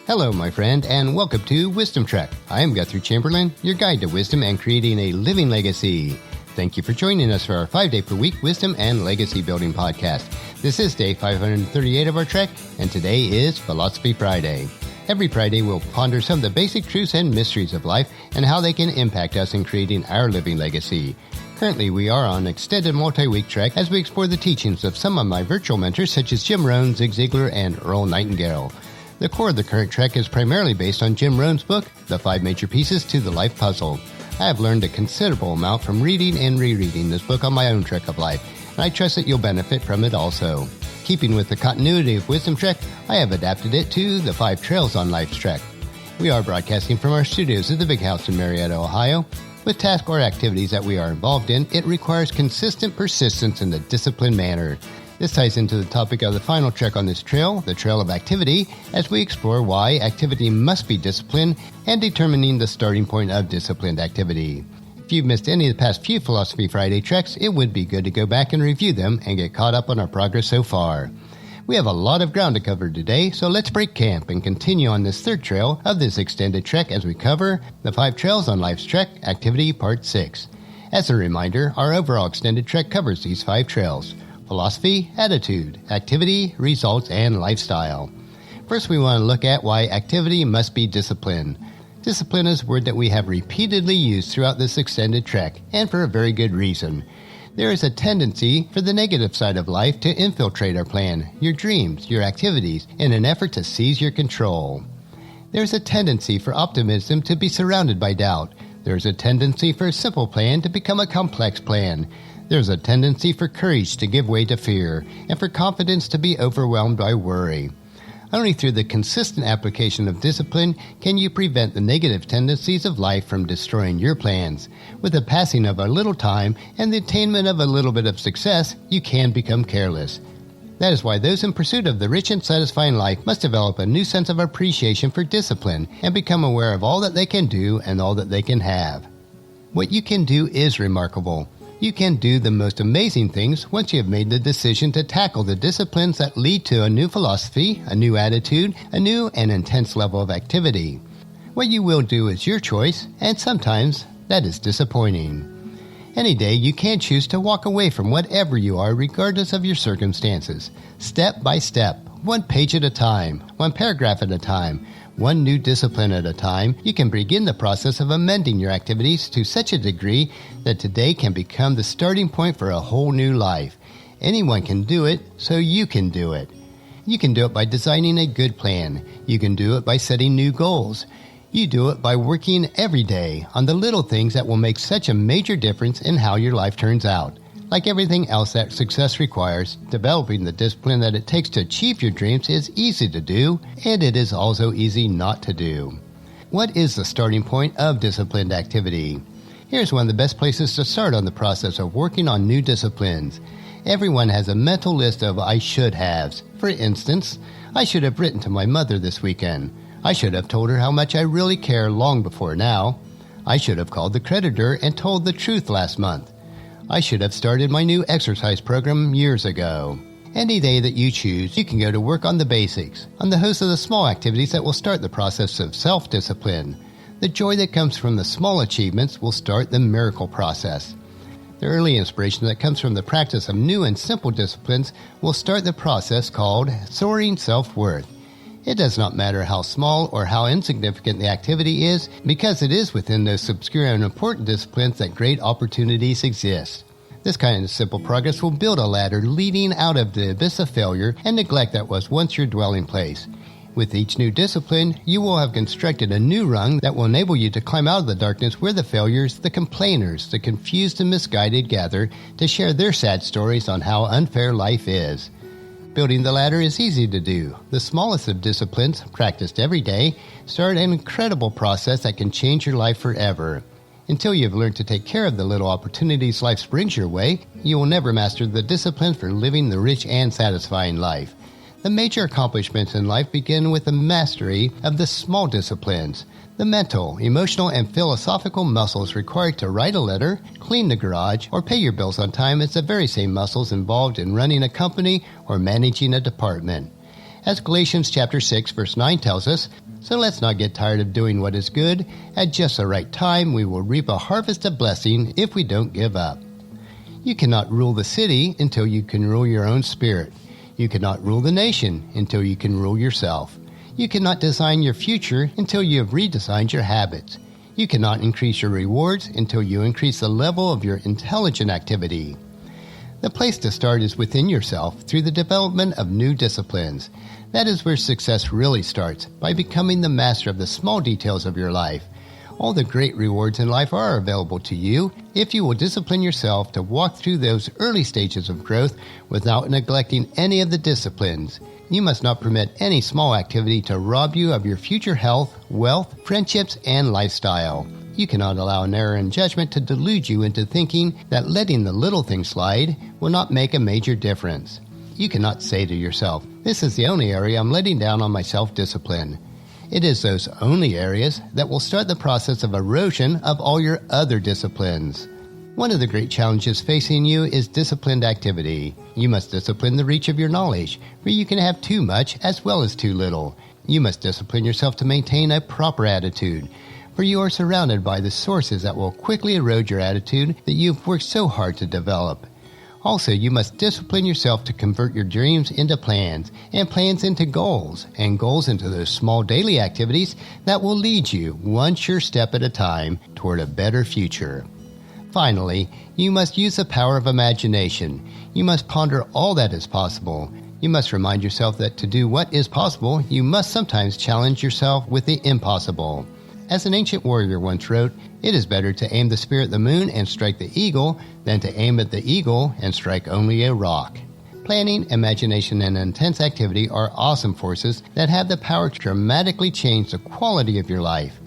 Hello, my friend, and welcome to Wisdom Trek. I am Guthrie Chamberlain, your guide to wisdom and creating a living legacy. Thank you for joining us for our 5-day-per-week wisdom and legacy building podcast. This is day 538 of our trek, and today is Philosophy Friday. Every Friday, we'll ponder some of the basic truths and mysteries of life and how they can impact us in creating our living legacy. Currently, we are on an extended multi-week trek as we explore the teachings of some of my virtual mentors such as Jim Rohn, Zig Ziglar, and Earl Nightingale. The core of the current trek is primarily based on Jim Rohn's book, The 5 Major Pieces to the Life Puzzle. I have learned a considerable amount from reading and rereading this book on my own trek of life, and I trust that you'll benefit from it also. Keeping with the continuity of Wisdom Trek, I have adapted it to the 5 Trails on Life's Trek. We are broadcasting from our studios at the Big House in Marietta, Ohio. With tasks or activities that we are involved in, it requires consistent persistence in a disciplined manner. This ties into the topic of the final trek on this trail, the Trail of Activity, as we explore why activity must be disciplined and determining the starting point of disciplined activity. If you've missed any of the past few Philosophy Friday treks, it would be good to go back and review them and get caught up on our progress so far. We have a lot of ground to cover today, so let's break camp and continue on this third trail of this extended trek as we cover the 5 Trails on Life's Trek, Activity Part 6. As a reminder, our overall extended trek covers these 5 trails: philosophy, attitude, activity, results, and lifestyle. First, we want to look at why activity must be disciplined. Discipline is a word that we have repeatedly used throughout this extended trek, and for a very good reason. There is a tendency for the negative side of life to infiltrate our plan, your dreams, your activities, in an effort to seize your control. There's a tendency for optimism to be surrounded by doubt. There's a tendency for a simple plan to become a complex plan. There's a tendency for courage to give way to fear, and for confidence to be overwhelmed by worry. Only through the consistent application of discipline can you prevent the negative tendencies of life from destroying your plans. With the passing of a little time and the attainment of a little bit of success, you can become careless. That is why those in pursuit of the rich and satisfying life must develop a new sense of appreciation for discipline and become aware of all that they can do and all that they can have. What you can do is remarkable. You can do the most amazing things once you have made the decision to tackle the disciplines that lead to a new philosophy, a new attitude, a new and intense level of activity. What you will do is your choice, and sometimes that is disappointing. Any day you can choose to walk away from whatever you are regardless of your circumstances. Step by step, one page at a time, one paragraph at a time, one new discipline at a time, you can begin the process of amending your activities to such a degree that today can become the starting point for a whole new life. Anyone can do it, so you can do it. You can do it by designing a good plan. You can do it by setting new goals. You do it by working every day on the little things that will make such a major difference in how your life turns out. Like everything else that success requires, developing the discipline that it takes to achieve your dreams is easy to do, and it is also easy not to do. What is the starting point of disciplined activity? Here's one of the best places to start on the process of working on new disciplines. Everyone has a mental list of I should haves. For instance, I should have written to my mother this weekend. I should have told her how much I really care long before now. I should have called the creditor and told the truth last month. I should have started my new exercise program years ago. Any day that you choose, you can go to work on the basics, on the host of the small activities that will start the process of self-discipline. The joy that comes from the small achievements will start the miracle process. The early inspiration that comes from the practice of new and simple disciplines will start the process called soaring self-worth. It does not matter how small or how insignificant the activity is, because it is within those obscure and important disciplines that great opportunities exist. This kind of simple progress will build a ladder leading out of the abyss of failure and neglect that was once your dwelling place. With each new discipline, you will have constructed a new rung that will enable you to climb out of the darkness where the failures, the complainers, the confused and misguided gather to share their sad stories on how unfair life is. Building the ladder is easy to do. The smallest of disciplines, practiced every day, start an incredible process that can change your life forever. Until you have learned to take care of the little opportunities life brings your way, you will never master the discipline for living the rich and satisfying life. The major accomplishments in life begin with the mastery of the small disciplines. The mental, emotional, and philosophical muscles required to write a letter, clean the garage, or pay your bills on time is the very same muscles involved in running a company or managing a department. As Galatians chapter 6, verse 9 tells us, So let's not get tired of doing what is good. At just the right time, we will reap a harvest of blessing if we don't give up. You cannot rule the city until you can rule your own spirit. You cannot rule the nation until you can rule yourself. You cannot design your future until you have redesigned your habits. You cannot increase your rewards until you increase the level of your intelligent activity. The place to start is within yourself through the development of new disciplines. That is where success really starts, by becoming the master of the small details of your life. All the great rewards in life are available to you if you will discipline yourself to walk through those early stages of growth without neglecting any of the disciplines. You must not permit any small activity to rob you of your future health, wealth, friendships, and lifestyle. You cannot allow an error in judgment to delude you into thinking that letting the little things slide will not make a major difference. You cannot say to yourself, "This is the only area I'm letting down on my self-discipline." It is those only areas that will start the process of erosion of all your other disciplines. One of the great challenges facing you is disciplined activity. You must discipline the reach of your knowledge, for you can have too much as well as too little. You must discipline yourself to maintain a proper attitude, for you are surrounded by the sources that will quickly erode your attitude that you've worked so hard to develop. Also, you must discipline yourself to convert your dreams into plans, and plans into goals, and goals into those small daily activities that will lead you, one sure step at a time, toward a better future. Finally, you must use the power of imagination. You must ponder all that is possible. You must remind yourself that to do what is possible, you must sometimes challenge yourself with the impossible. As an ancient warrior once wrote, "It is better to aim the spear at the moon and strike the eagle than to aim at the eagle and strike only a rock." Planning, imagination, and intense activity are awesome forces that have the power to dramatically change the quality of your life.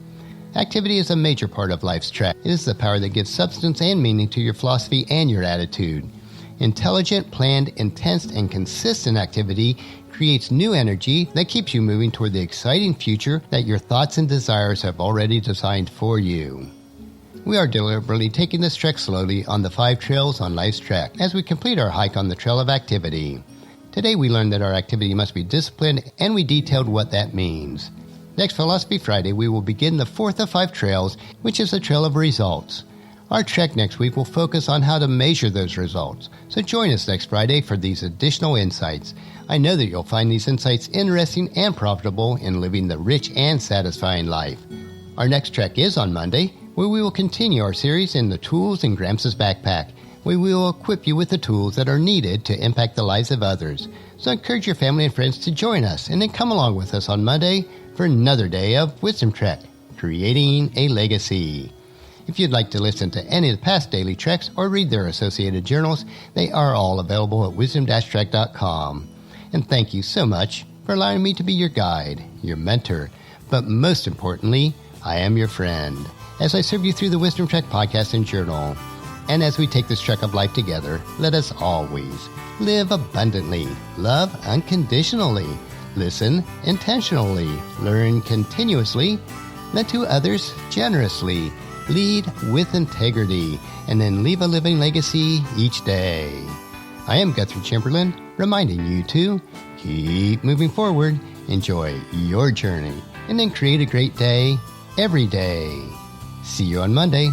Activity is a major part of life's track. It is the power that gives substance and meaning to your philosophy and your attitude. Intelligent, planned, intense, and consistent activity creates new energy that keeps you moving toward the exciting future that your thoughts and desires have already designed for you. We are deliberately taking this trek slowly on the 5 trails on life's track as we complete our hike on the trail of activity. Today we learned that our activity must be disciplined, and we detailed what that means. Next Philosophy Friday, we will begin the 4th of 5 trails, which is the trail of results. Our trek next week will focus on how to measure those results, so join us next Friday for these additional insights. I know that you'll find these insights interesting and profitable in living the rich and satisfying life. Our next trek is on Monday, where we will continue our series in the tools in Gramps' backpack. We will equip you with the tools that are needed to impact the lives of others. So encourage your family and friends to join us, and then come along with us on Monday for another day of Wisdom Trek, Creating a Legacy. If you'd like to listen to any of the past daily treks or read their associated journals, they are all available at wisdom-trek.com. And thank you so much for allowing me to be your guide, your mentor, but most importantly, I am your friend, as I serve you through the Wisdom Trek podcast and journal. And as we take this trek of life together, let us always live abundantly, love unconditionally, listen intentionally, learn continuously, lend to others generously, lead with integrity, and then leave a living legacy each day. I am Guthrie Chamberlain, reminding you to keep moving forward, enjoy your journey, and then create a great day every day. See you on Monday.